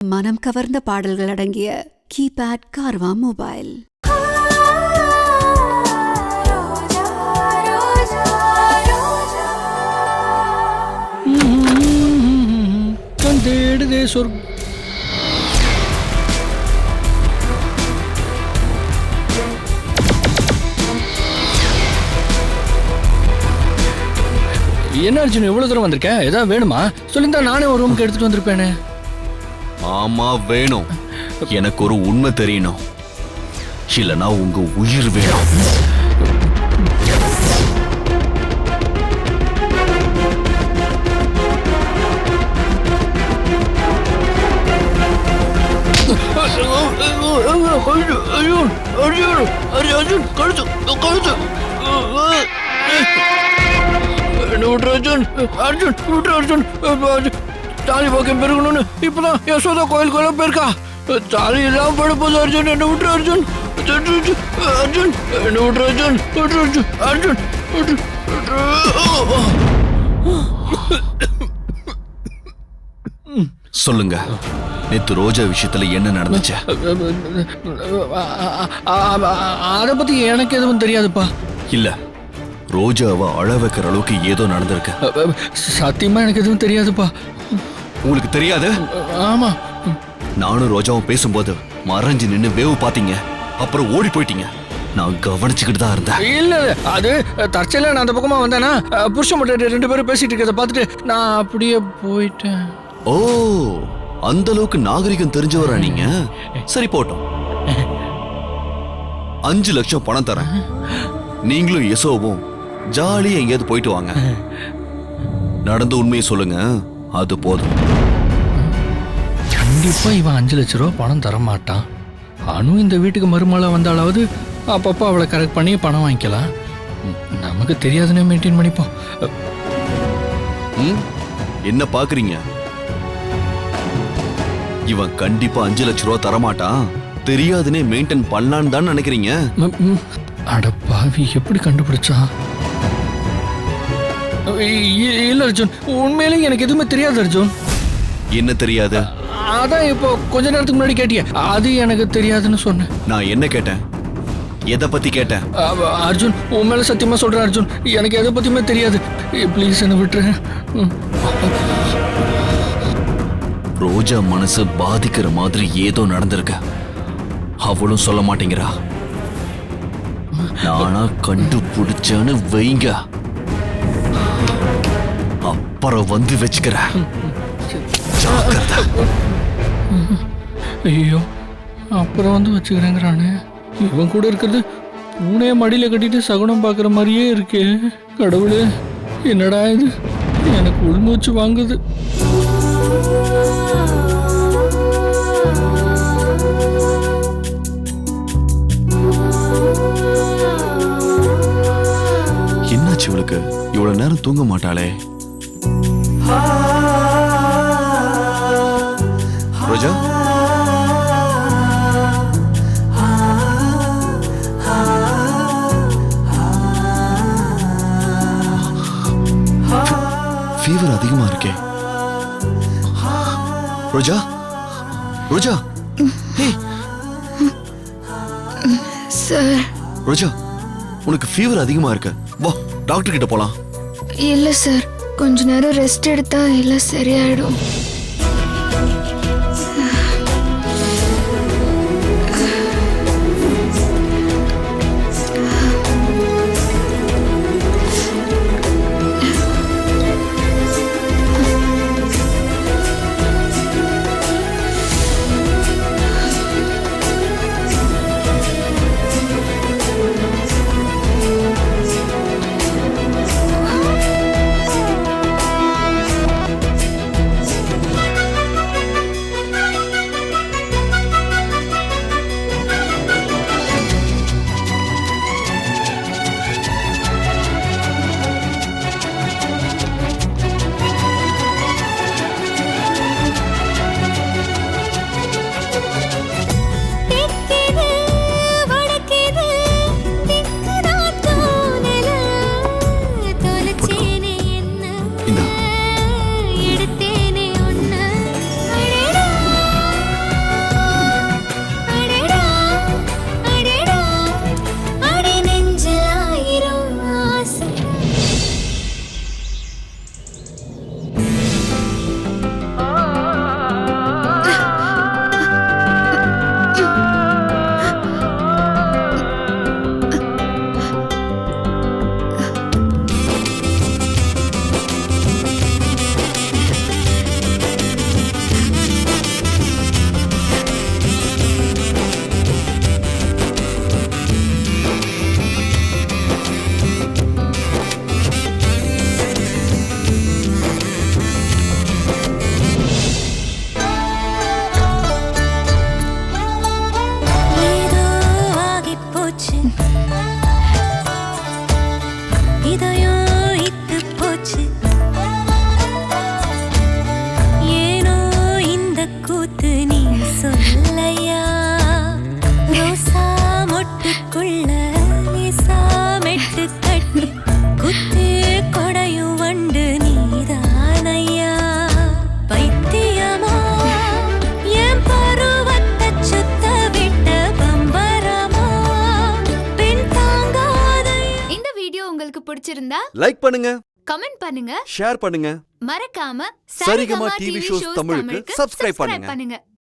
மனம் கவர்ந்த பாடல்கள் அடங்கிய கீபேட் கார்வா மொபைல். தேடுதே சொர்க்க என்ன அர்ஜுன் எவ்வளவு தூரம் வந்திருக்க? ஏதாவது வேணுமா சொல்லிருந்தா நானே ஒரு ரூமுக்கு எடுத்துட்டு வந்திருப்பேனே. ஆமா வேணும். எனக்கு ஒரு உண்மை தெரியணும், இல்லனா உங்க உயிர் வேணும். தாலி பாக்கம் பெருகணும்னு இப்பதான் யசோதா கோயில் கோயில போயிருக்கா. தாலி எல்லாம் பட போது. அர்ஜுன் என்ன விட்டு அர்ஜுன், அர்ஜுன் என்ன விட்டு அர்ஜுன், அர்ஜுன் சொல்லுங்க, நேத்து ரோஜா விஷயத்துல என்ன நடந்துச்சு? அத பத்தி எனக்கு எதுவும் தெரியாதுப்பா. இல்ல, ரோஜாவை அழ வைக்கிற அளவுக்கு ஏதோ நடந்திருக்கு. சத்தியமா எனக்கு எதுவும் தெரியாதுப்பா. உங்களுக்கு தெரியாது? ஆமா, நானும் ரோஜாவும் பேசும்போது மறைஞ்சு நின்னு வேவு பாத்தீங்க, அப்புறம் ஓடி போயிட்டீங்க. நான் கவனிச்சுக்கிட்டு தான் இருந்தேன். இல்ல அது தற்செயலா நான் அந்த பக்கமா வந்தேனா, புருஷன் மட்டும் 2 பேரும் பேசிட்டு இருக்கிறத பார்த்துட்டு நான் அப்படியே போயிட்டேன். ஓ, அந்த அளவுக்கு நாகரிகம் தெரிஞ்சவரா நீங்க? சரி போட்டோம், 5 லட்சம் பணம் தரேன். நீங்களும் யசோவும் ஜாலியா எங்கேயாவது போயிட்டு வாங்க. நடந்த உண்மையை சொல்லுங்க, அது போதும். கண்டிப்பா இவன் 5 லட்சம் ரூபா பணம் தர மாட்டான். அனு இந்த வீட்டுக்கு மருமகளா வந்தாலாவது அப்பப்போ அவளை கரெக்ட் பண்ணி பணம் வாங்கிக்கலாம். நமக்கு தெரியாதுன்னு மெயின்டைன் பண்ணிப்போம். என்ன பாக்குறீங்க? இவன் கண்டிப்பா 5 லட்சம் ரூபா தரமாட்டான். தெரியாதுன்னே மெயின்டைன் பண்ணலான்னு தான் நினைக்கிறீங்க? அட பாவி, எப்படி கண்டுபிடிச்சா? இல்ல அர்ஜுன், உண்மையிலேயே எனக்கு எதுவுமே தெரியாது அர்ஜுன். என்ன தெரியாது? அதான் இப்போ கொஞ்ச நேரத்துக்கு முன்னாடி கேட்டியே, அது எனக்கு தெரியாதுன்னு சொன்னேன். நான் என்ன கேட்டேன்? எதை பத்தி கேட்டேன்? அர்ஜுன், உன் மேல சத்தியமா சொல்றேன் அர்ஜுன், எனக்கு எதை பத்தியுமே தெரியாது. ப்ளீஸ் என்ன விட்டுரு. ரோஜா மனசு பாதிக்கிற மாதிரி ஏதோ நடந்திருக்க, அவளும் சொல்ல மாட்டேங்கிறா. நானா கண்டுபிடிச்சேன்னு வைங்க, அப்புறம் வந்து வச்சுக்கிறேன். ஐயோ, அப்புறம் வந்து வச்சுக்கிறேங்கிறானே. இவன் கூட இருக்கிறது பூனைய மடியில கட்டிட்டு சகுனம் பாக்குற மாதிரியே இருக்கே. கடவுளே, என்னடா இது, எனக்கு உள்மூச்சு வாங்குது. என்னாச்சு இவளுக்கு? இவ்வளவு நேரம் தூங்க மாட்டாளே. ரோஜா, ஃபீவர் அதிகமா இருக்கே. ரோஜா, ரோஜா, சார். ரோஜா, உனக்கு ஃபீவர் அதிகமா இருக்கு, வா டாக்டர் கிட்ட போலாம். இல்ல சார், கொஞ்ச நேரம் ரெஸ்ட் எடுத்தா எல்லாம் சரியாயிடும். உங்களுக்கு பிடிச்சிருந்தா லைக் பண்ணுங்க, கமெண்ட் பண்ணுங்க, ஷேர் பண்ணுங்க, மறக்காம சரிகமா டிவி ஷோஸ் தமிழுக்கு சப்ஸ்கிரைப் பண்ணுங்க.